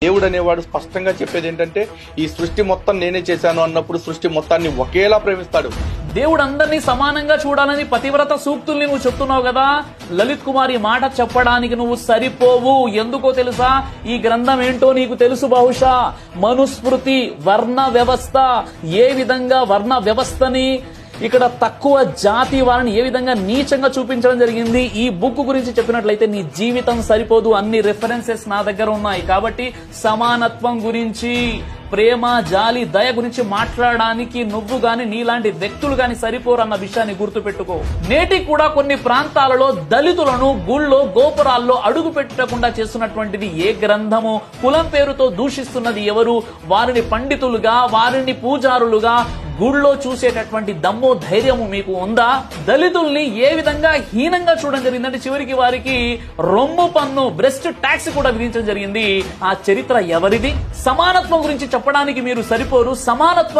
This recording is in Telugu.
దేవుడు అనేవాడు స్పష్టంగా చెప్పేది ఏంటంటే ఈ సృష్టి మొత్తం నేనే చేశాను అన్నప్పుడు సృష్టి మొత్తాన్ని ఒకేలా ప్రేమిస్తాడు. దేవుడు అందరినీ సమానంగా చూడాలని పతివ్రత సూక్తుల్ని నువ్వు చెప్తున్నావు కదా. లలిత్ కుమార్ ఈ మాట చెప్పడానికి నువ్వు సరిపోవు. ఎందుకో తెలుసా? ఈ గ్రంథం ఏంటో నీకు తెలుసు బహుశా. మనుస్మృతి, వర్ణ వ్యవస్థ, ఏ విధంగా వర్ణ వ్యవస్థని ఇక్కడ తక్కువ జాతి వారిని ఏ విధంగా నీచంగా చూపించడం జరిగింది. ఈ బుక్ గురించి చెప్పినట్లయితే నీ జీవితం సరిపోదు. అన్ని రెఫరెన్సెస్ నా దగ్గర ఉన్నాయి. కాబట్టి సమానత్వం గురించి, ప్రేమ, జాలి, దయ గురించి మాట్లాడడానికి నువ్వు గాని నీలాంటి వ్యక్తులు గాని సరిపోరు అన్న విషయాన్ని గుర్తుపెట్టుకో. నేటికి కూడా కొన్ని ప్రాంతాలలో దళితులను గుళ్ళో గోపురాల్లో అడుగు పెట్టకుండా చేస్తున్నటువంటిది ఏ గ్రంథము? కులం పేరుతో దూషిస్తున్నది ఎవరు? వారిని పండితులుగా, వారిని పూజారులుగా గుళ్ళో చూసేటటువంటి దమ్ము, ధైర్యము మీకు ఉందా? దళితుల్ని ఏ విధంగా హీనంగా చూడడం జరిగిందంటే చివరికి వారికి రొమ్ము పన్ను, బ్రెస్ట్ ట్యాక్స్ కూడా విధించడం జరిగింది. ఆ చరిత్ర ఎవరిది? సమానత్వం గురించి చెప్పడానికి మీరు సరిపోరు. సమానత్వం